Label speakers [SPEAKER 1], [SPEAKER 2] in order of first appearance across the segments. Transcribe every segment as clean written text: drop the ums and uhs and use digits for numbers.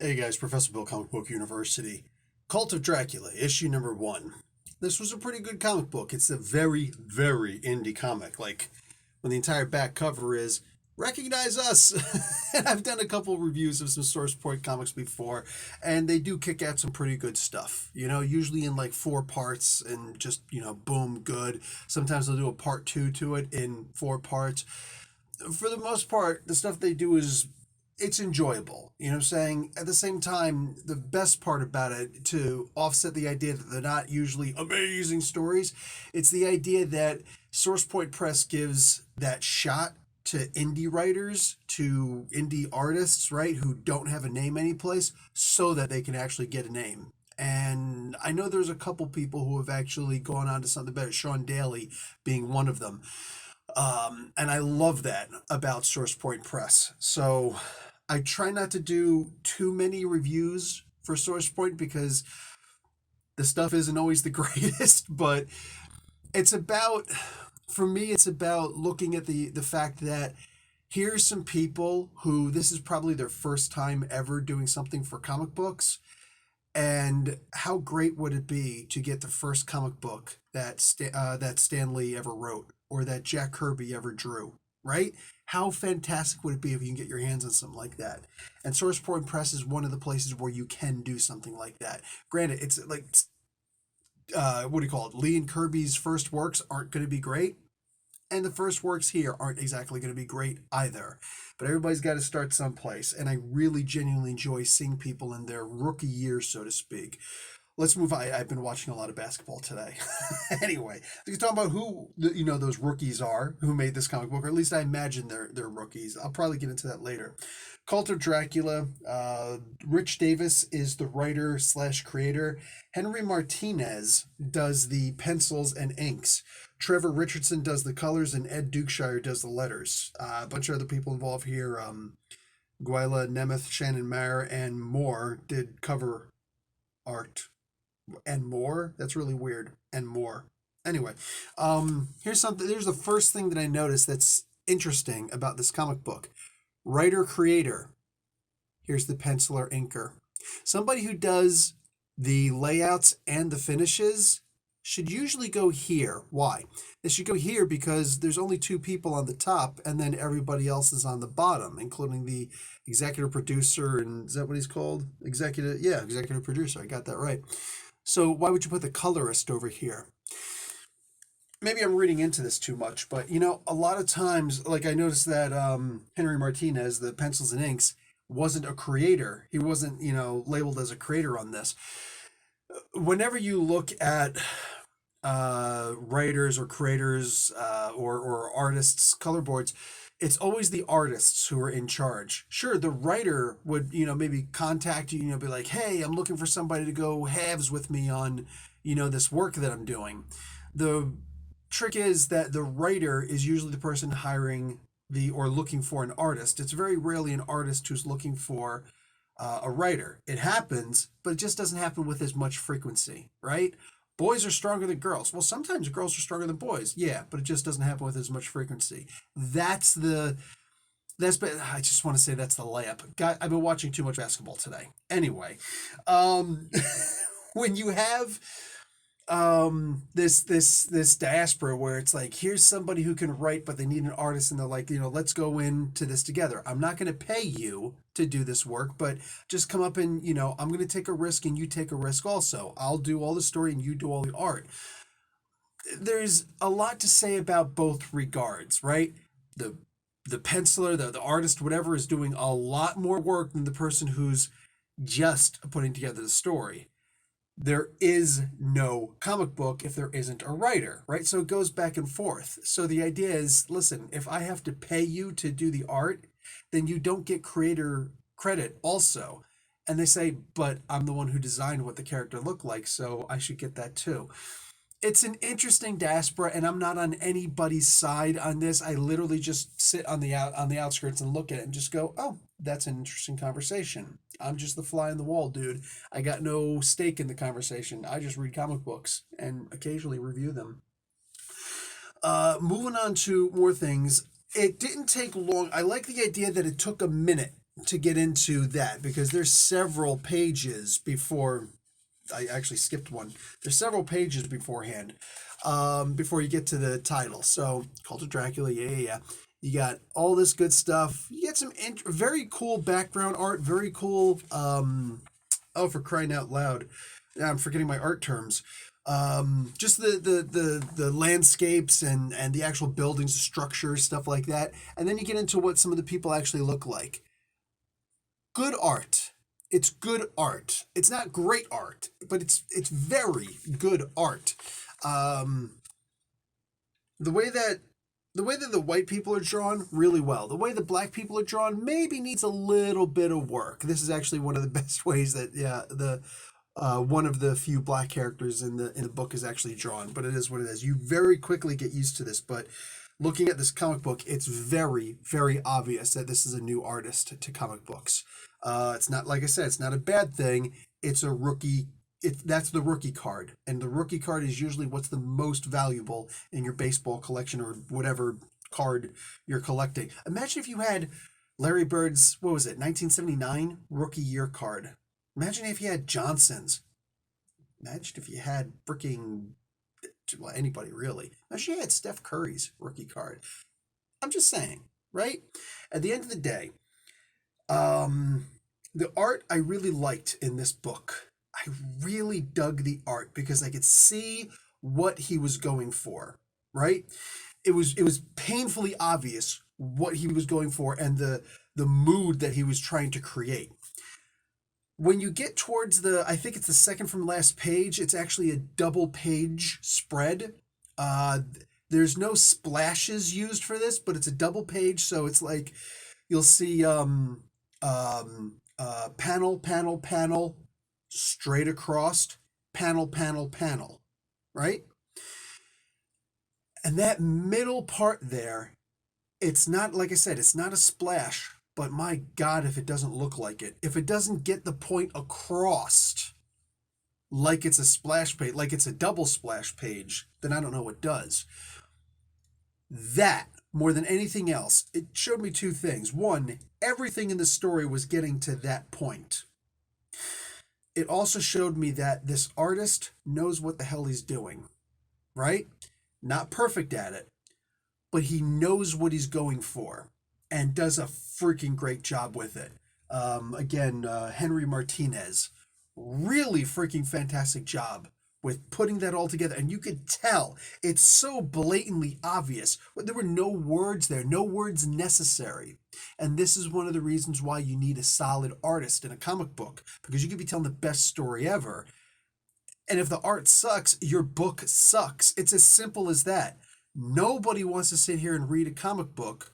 [SPEAKER 1] Hey guys, Professor Bill, Comic Book University. Cult of Dracula, issue number 1. This was a pretty good comic book. It's a very, very indie comic. Like, when the entire back cover is, recognize us! And I've done a couple reviews of some Source Point comics before, and they do kick out some pretty good stuff. Usually in like 4 parts and just, boom, good. Sometimes they'll do a part 2 to it in 4 parts. For the most part, the stuff they do is it's enjoyable. You know what I'm saying? At the same time, the best part about it, to offset the idea that they're not usually amazing stories, it's the idea that Source Point Press gives that shot to indie writers, to indie artists, right, who don't have a name anyplace, so that they can actually get a name. And I know there's a couple people who have actually gone on to something better, Sean Daly being one of them. And I love that about Source Point Press. So I try not to do too many reviews for Source Point because the stuff isn't always the greatest, but it's about, for me, it's about looking at the fact that here's some people who this is probably their first time ever doing something for comic books. And how great would it be to get the first comic book that Stan Lee ever wrote or that Jack Kirby ever drew, right? How fantastic would it be if you can get your hands on something like that? And Source Point Press is one of the places where you can do something like that. Granted, it's like, what do you call it? Lee and Kirby's first works aren't going to be great, and the first works here aren't exactly going to be great either. But everybody's got to start someplace, and I really genuinely enjoy seeing people in their rookie year, so to speak. Let's move on. I've been watching a lot of basketball today. Anyway, we can talk about who those rookies are who made this comic book, or at least I imagine they're rookies. I'll probably get into that later. Cult of Dracula. Rich Davis is the writer slash creator. Henry Martinez does the pencils and inks. Trevor Richardson does the colors, and Ed Dukeshire does the letters. A bunch of other people involved here. Gwyla Nemeth, Shannon Mayer, and more did cover art. And more? That's really weird. And more. Anyway, here's something. Here's the first thing that I noticed that's interesting about this comic book. Writer creator. Here's the penciler inker. Somebody who does the layouts and the finishes should usually go here. Why? They should go here because there's only 2 people on the top and then everybody else is on the bottom, including the executive producer, and is that what he's called? Executive producer. I got that right. So why would you put the colorist over here? Maybe I'm reading into this too much, but a lot of times, like I noticed that Henry Martinez, the pencils and inks, wasn't a creator. He wasn't, labeled as a creator on this. Whenever you look at writers or creators or artists' color boards, it's always the artists who are in charge. Sure, the writer would, maybe contact you, be like, hey, I'm looking for somebody to go halves with me on, this work that I'm doing. The trick is that the writer is usually the person hiring or looking for an artist. It's very rarely an artist who's looking for a writer. It happens, but it just doesn't happen with as much frequency, right? Boys are stronger than girls. Well, sometimes girls are stronger than boys. Yeah, but it just doesn't happen with as much frequency. I just want to say that's the layup. God, I've been watching too much basketball today. Anyway, when you have this diaspora where it's like, here's somebody who can write, but they need an artist, and they're like, let's go into this together. I'm not going to pay you to do this work, but just come up and, I'm going to take a risk and you take a risk also. I'll do all the story and you do all the art. There's a lot to say about both regards, right? The penciler, the artist, whatever, is doing a lot more work than the person who's just putting together the story. There is no comic book if there isn't a writer, right? So it goes back and forth. So the idea is, listen, if I have to pay you to do the art, then you don't get creator credit also. And they say, but I'm the one who designed what the character looked like, so I should get that too. It's an interesting diaspora, and I'm not on anybody's side on this. I literally just sit on the outskirts and look at it and just go, oh, that's an interesting conversation. I'm just the fly on the wall, dude. I got no stake in the conversation. I just read comic books and occasionally review them. Moving on to more things. It didn't take long. I like the idea that it took a minute to get into that because there's several pages before. I actually skipped one. There's several pages beforehand, before you get to the title. So, Cult of Dracula, yeah. You got all this good stuff. You get some very cool background art, very cool. Oh, for crying out loud, I'm forgetting my art terms. Just the landscapes and the actual buildings, structures, stuff like that. And then you get into what some of the people actually look like. Good art. It's good art. It's not great art, but it's very good art. Um, the way that the white people are drawn really well. The way the black people are drawn maybe needs a little bit of work. This is actually one of the best ways that the one of the few black characters in the book is actually drawn, but it is what it is. You very quickly get used to this, but looking at this comic book, it's very, very obvious that this is a new artist to comic books. It's not, like I said, it's not a bad thing. It's a rookie. That's the rookie card, and the rookie card is usually what's the most valuable in your baseball collection or whatever card you're collecting. Imagine if you had Larry Bird's, what was it, 1979 rookie year card. Imagine if you had Johnson's. Imagine if you had freaking, well, anybody really. Imagine you had Steph Curry's rookie card. I'm just saying, right? At the end of the day, the art I really liked in this book. I really dug the art because I could see what he was going for, right? It was painfully obvious what he was going for and the mood that he was trying to create. When you get towards I think it's the second from last page, it's actually a double page spread. Uh, there's no splashes used for this, but it's a double page, so it's like you'll see panel, panel, panel, straight across, panel, panel, panel, right? And that middle part there, it's not, like I said, it's not a splash, but my God, if it doesn't look like it, if it doesn't get the point across like it's a splash page, like it's a double splash page, then I don't know what does. That, more than anything else, it showed me two things. One, everything in the story was getting to that point. It also showed me that this artist knows what the hell he's doing, right? Not perfect at it, but he knows what he's going for and does a freaking great job with it. Again, Henry Martinez, really freaking fantastic job with putting that all together. And you could tell it's so blatantly obvious. There were no words there, no words necessary. And this is one of the reasons why you need a solid artist in a comic book, because you could be telling the best story ever. And if the art sucks, your book sucks. It's as simple as that. Nobody wants to sit here and read a comic book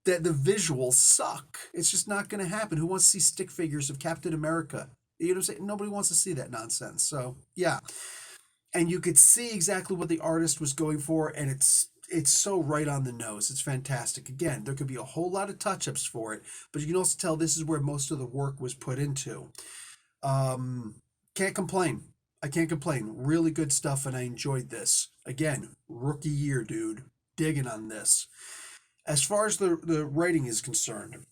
[SPEAKER 1] that the visuals suck. It's just not going to happen. Who wants to see stick figures of Captain America? You know what I'm saying? Nobody wants to see that nonsense. So, yeah. And you could see exactly what the artist was going for, and it's so right on the nose. It's fantastic. Again, there could be a whole lot of touch-ups for it, but you can also tell this is where most of the work was put into. Can't complain. I can't complain. Really good stuff, and I enjoyed this. Again, rookie year, dude. Digging on this. As far as the writing is concerned,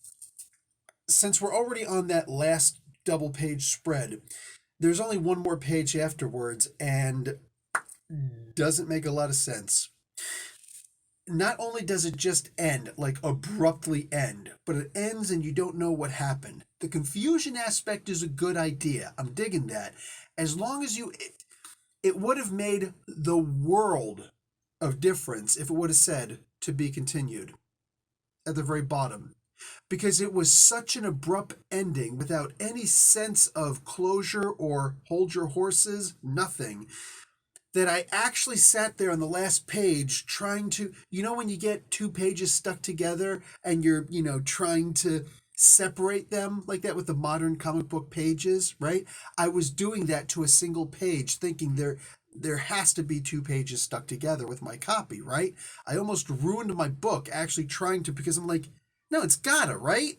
[SPEAKER 1] since we're already on that last double page spread, there's only one more page afterwards, and doesn't make a lot of sense. Not only does it just end, like abruptly end, but it ends and you don't know what happened. The confusion aspect is a good idea. I'm digging that. As long as it would have made the world of difference if it would have said to be continued at the very bottom. Because it was such an abrupt ending without any sense of closure or hold your horses, nothing, that I actually sat there on the last page trying to, when you get two pages stuck together and you're, trying to separate them like that with the modern comic book pages, right? I was doing that to a single page, thinking there has to be two pages stuck together with my copy, right? I almost ruined my book actually trying to, because I'm like, no, it's gotta, right?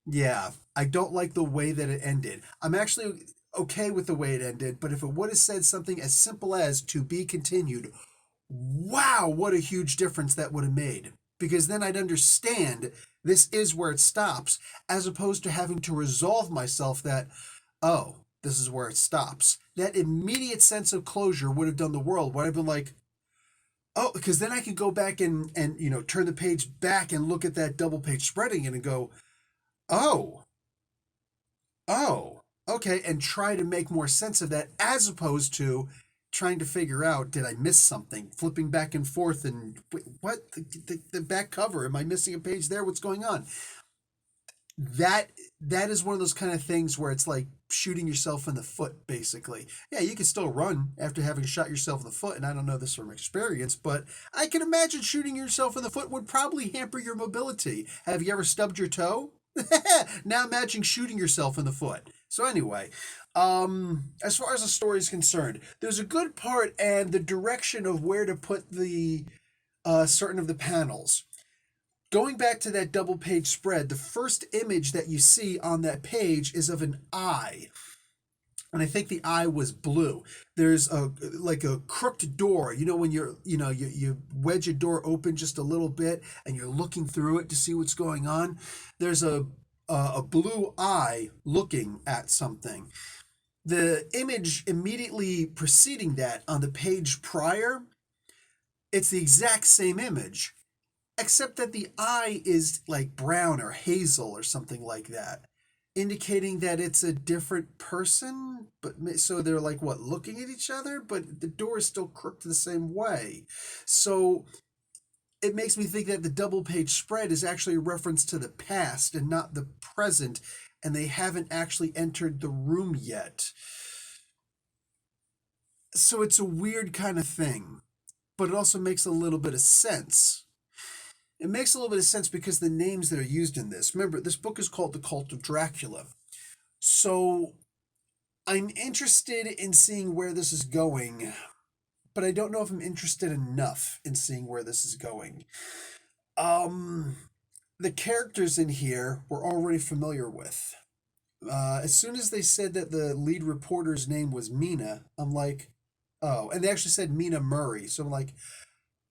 [SPEAKER 1] Yeah, I don't like the way that it ended. I'm actually okay with the way it ended, but if it would have said something as simple as to be continued, wow, what a huge difference that would have made. because then I'd understand this is where it stops, as opposed to having to resolve myself that, oh, this is where it stops. That immediate sense of closure would have done the world. Would have been like, oh, because then I could go back and turn the page back and look at that double page spreading and go, oh, oh, okay, and try to make more sense of that, as opposed to trying to figure out, did I miss something, flipping back and forth, and wait, what, the back cover, am I missing a page there, what's going on? That is one of those kind of things where it's like shooting yourself in the foot, basically. Yeah, you can still run after having shot yourself in the foot, and I don't know this from experience, but I can imagine shooting yourself in the foot would probably hamper your mobility. Have you ever stubbed your toe? Now imagine shooting yourself in the foot. So anyway, as far as the story is concerned, there's a good part and the direction of where to put the certain of the panels. Going back to that double page spread, the first image that you see on that page is of an eye. And I think the eye was blue. There's a like a crooked door. You know when you wedge a door open just a little bit and you're looking through it to see what's going on. There's a blue eye looking at something. The image immediately preceding that on the page prior, it's the exact same image, except that the eye is like brown or hazel or something like that, indicating that it's a different person. But so they're like what, looking at each other, but the door is still crooked the same way. So it makes me think that the double page spread is actually a reference to the past and not the present, and they haven't actually entered the room yet. So it's a weird kind of thing, but it also makes a little bit of sense. It makes a little bit of sense because the names that are used in this. Remember, this book is called The Cult of Dracula. So I'm interested in seeing where this is going, but I don't know if I'm interested enough in seeing where this is going. Um, the characters in here we're already familiar with. As soon as they said that the lead reporter's name was Mina, I'm like, oh. And they actually said Mina Murray, so I'm like,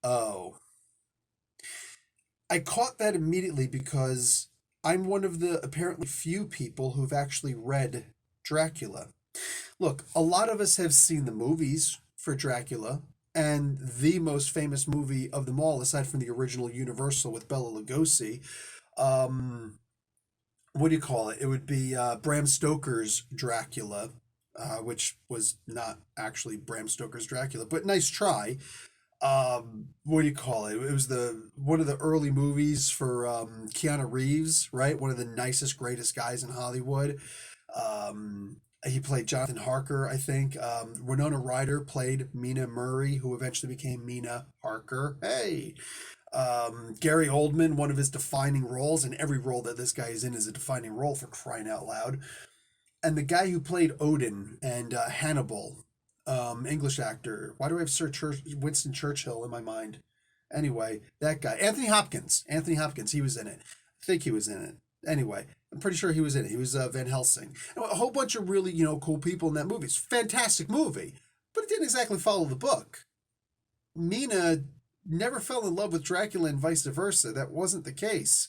[SPEAKER 1] oh. I caught that immediately because I'm one of the apparently few people who've actually read Dracula. Look, a lot of us have seen the movies for Dracula, and the most famous movie of them all, aside from the original Universal with Bela Lugosi, um, what do you call it? It would be Bram Stoker's Dracula, which was not actually Bram Stoker's Dracula, but nice try. What do you call it? It was the one of the early movies for Keanu Reeves, right? One of the nicest, greatest guys in Hollywood. He played Jonathan Harker, I think. Winona Ryder played Mina Murray, who eventually became Mina Harker. Hey, Gary Oldman, one of his defining roles, and every role that this guy is in is a defining role, for crying out loud. And the guy who played Odin and Hannibal, English actor. Why do I have Winston Churchill in my mind? Anyway, that guy, Anthony Hopkins. Anthony Hopkins, he was in it. I think he was in it. Anyway, I'm pretty sure he was in it. He was Van Helsing. And a whole bunch of really, cool people in that movie. It's a fantastic movie, but it didn't exactly follow the book. Mina never fell in love with Dracula and vice versa. That wasn't the case.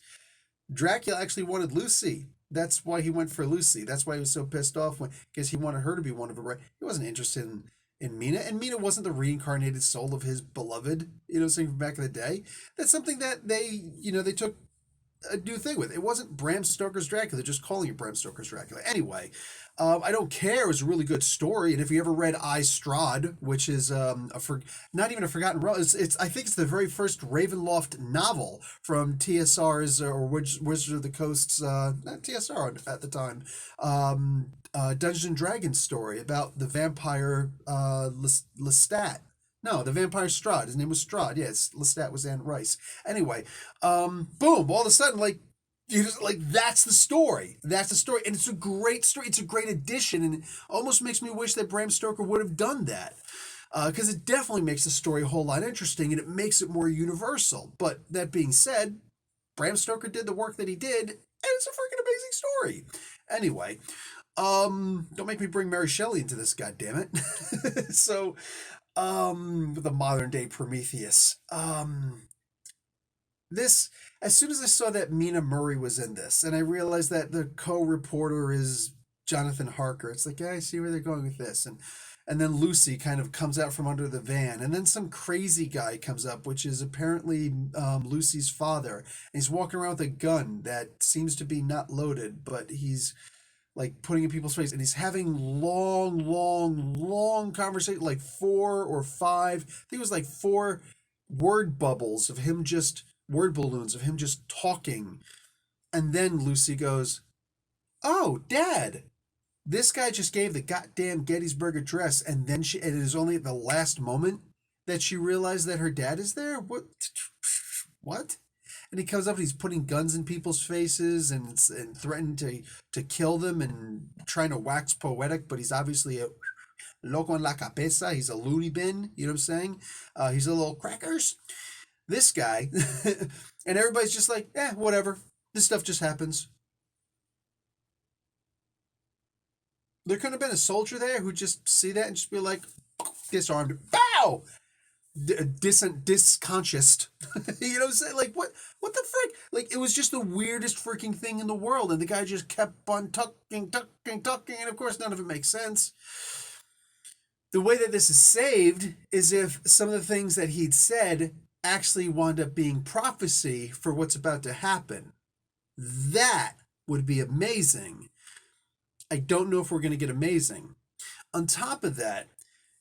[SPEAKER 1] Dracula actually wanted Lucy. That's why he went for Lucy. That's why he was so pissed off because he wanted her to be one of them. Right? He wasn't interested in Mina, and Mina wasn't the reincarnated soul of his beloved. Saying from back in the day. That's something that they took a new thing with. It wasn't Bram Stoker's Dracula. They're just calling it Bram Stoker's Dracula. Anyway, I don't care. It was a really good story. And if you ever read I Strahd, which is not even a forgotten role, it's I think it's the very first Ravenloft novel from TSR's or Wizards of the Coast's not TSR at the time. Dungeons and Dragons story about the vampire Lestat. No, the vampire Strahd. His name was Strahd. Yes, Lestat was Anne Rice. Anyway, boom! All of a sudden, you just that's the story. That's the story, and it's a great story. It's a great addition, and it almost makes me wish that Bram Stoker would have done that, because it definitely makes the story a whole lot interesting, and it makes it more universal. But that being said, Bram Stoker did the work that he did, and it's a freaking amazing story. Anyway, don't make me bring Mary Shelley into this, goddammit. So, the modern day Prometheus. this, as soon as I saw that Mina Murray was in this, and I realized that the co-reporter is Jonathan Harker, it's like, yeah, I see where they're going with this. And then Lucy kind of comes out from under the van, and then some crazy guy comes up, which is apparently Lucy's father. And he's walking around with a gun that seems to be not loaded, but he's like putting in people's face, and he's having long conversation, like four or five. I think it was like four word bubbles of him just word balloons of him just talking, and then Lucy goes, "Oh, Dad." This guy just gave the goddamn Gettysburg Address, and then and it is only at the last moment that she realized that her dad is there. What? And he comes up and he's putting guns in people's faces and threatening to kill them and trying to wax poetic, but he's obviously a loco en la cabeza. He's a loony bin. You know what I'm saying? He's a little crackers. This guy, and everybody's just like, whatever. This stuff just happens. There could have been a soldier there who just see that and just be like, disarmed. Bow! Disconscious. You know what I'm saying? Like, what the frick? Like, it was just the weirdest freaking thing in the world, and the guy just kept on talking, and of course none of it makes sense. The way that this is saved is if some of the things that he'd said actually wound up being prophecy for what's about to happen. That would be amazing. I don't know if we're going to get amazing. On top of that,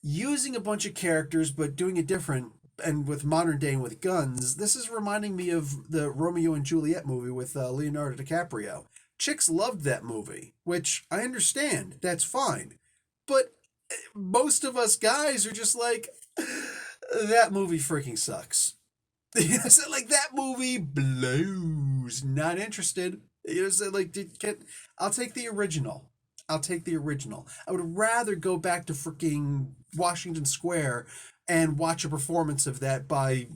[SPEAKER 1] using a bunch of characters but doing it different and with modern day and with guns, this is reminding me of the Romeo and Juliet movie with Leonardo DiCaprio. Chicks loved that movie, which I understand. That's fine. But most of us guys are just like, that movie freaking sucks. So like, that movie blows. Not interested. So like, I'll take the original. I'll take the original. I would rather go back to freaking Washington Square and watch a performance of that by,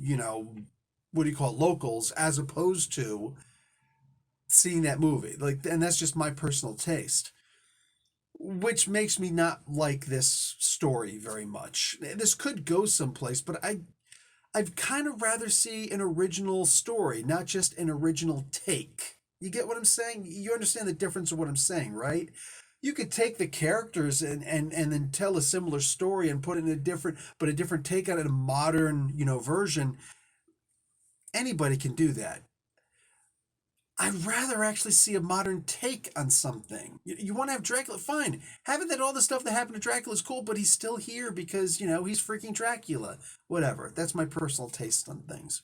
[SPEAKER 1] what do you call it, locals, as opposed to seeing that movie. Like, and that's just my personal taste, which makes me not like this story very much. This could go someplace, but I'd kind of rather see an original story, not just an original take. You get what I'm saying? You understand the difference of what I'm saying, right? You could take the characters and then tell a similar story and put it in a different take on it, a modern, version. Anybody can do that. I'd rather actually see a modern take on something. You want to have Dracula, fine. Have it that all the stuff that happened to Dracula is cool, but he's still here because, he's freaking Dracula. Whatever. That's my personal taste on things.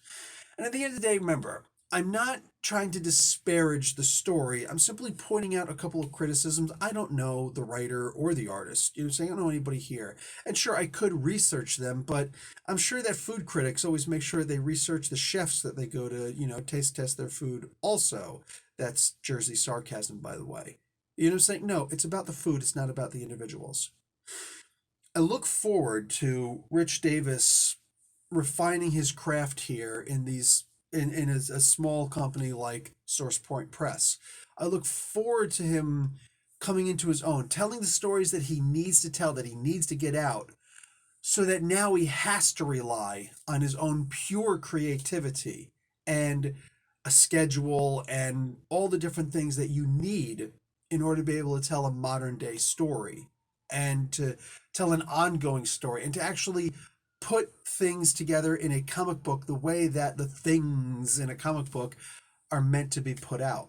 [SPEAKER 1] And at the end of the day, remember, I'm not trying to disparage the story. I'm simply pointing out a couple of criticisms. I don't know the writer or the artist. You know what I'm saying? I don't know anybody here. And sure, I could research them, but I'm sure that food critics always make sure they research the chefs that they go to, taste test their food also. That's Jersey sarcasm, by the way. You know what I'm saying? No, it's about the food. It's not about the individuals. I look forward to Rich Davis refining his craft here in a small company like Source Point Press. I look forward to him coming into his own, telling the stories that he needs to tell, that he needs to get out, so that now he has to rely on his own pure creativity and a schedule and all the different things that you need in order to be able to tell a modern day story and to tell an ongoing story and to actually put things together in a comic book the way that the things in a comic book are meant to be put out.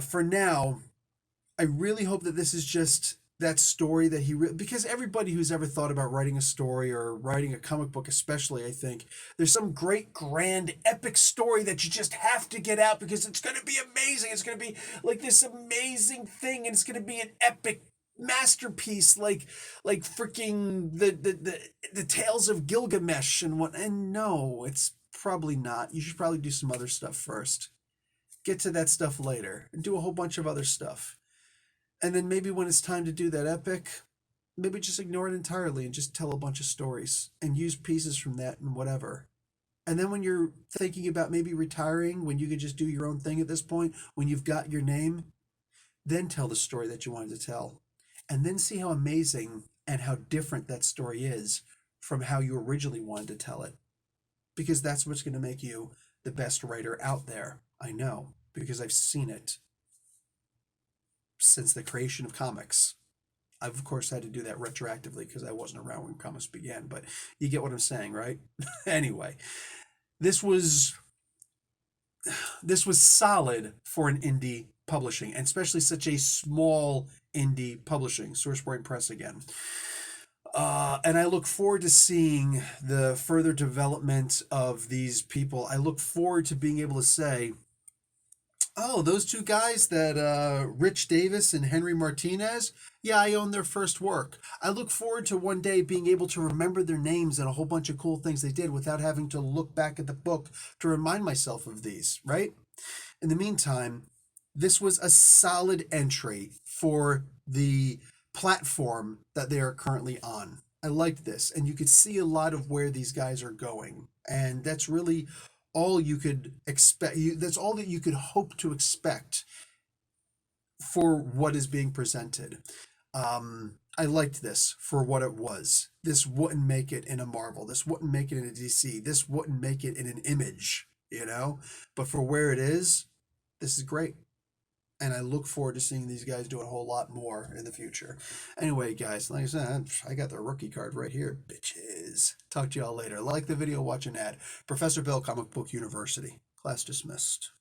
[SPEAKER 1] For now, I really hope that this is just that story that because everybody who's ever thought about writing a story or writing a comic book, especially, I think there's some great, grand, epic story that you just have to get out because it's going to be amazing. It's going to be like this amazing thing, and it's going to be an epic masterpiece, like freaking the tales of Gilgamesh and what. And no, it's probably not. You should probably do some other stuff first. Get to that stuff later and do a whole bunch of other stuff. And then maybe when it's time to do that epic, maybe just ignore it entirely and just tell a bunch of stories and use pieces from that and whatever. And then when you're thinking about maybe retiring, when you could just do your own thing at this point, when you've got your name, then tell the story that you wanted to tell. And then see how amazing and how different that story is from how you originally wanted to tell it. Because that's what's going to make you the best writer out there. I know because I've seen it since the creation of comics. I've, of course, had to do that retroactively because I wasn't around when comics began, but you get what I'm saying, right? Anyway, this was this was solid for an indie publishing, and especially such a small indie publishing, Sourcepoint Press again. And I look forward to seeing the further development of these people. I look forward to being able to say, oh, those two guys, that Rich Davis and Henry Martinez, yeah, I own their first work. I look forward to one day being able to remember their names and a whole bunch of cool things they did without having to look back at the book to remind myself of these, right? In the meantime, this was a solid entry for the platform that they are currently on. I liked this, and you could see a lot of where these guys are going, and that's really all you could expect. That's all that you could hope to expect for what is being presented. I liked this for what it was. This wouldn't make it in a Marvel. This wouldn't make it in a DC. This wouldn't make it in an Image, you know? But for where it is, this is great. And I look forward to seeing these guys do a whole lot more in the future. Anyway, guys, like I said, I got the rookie card right here, bitches. Talk to y'all later. Like the video, watch an ad. Professor Bill, Comic Book University. Class dismissed.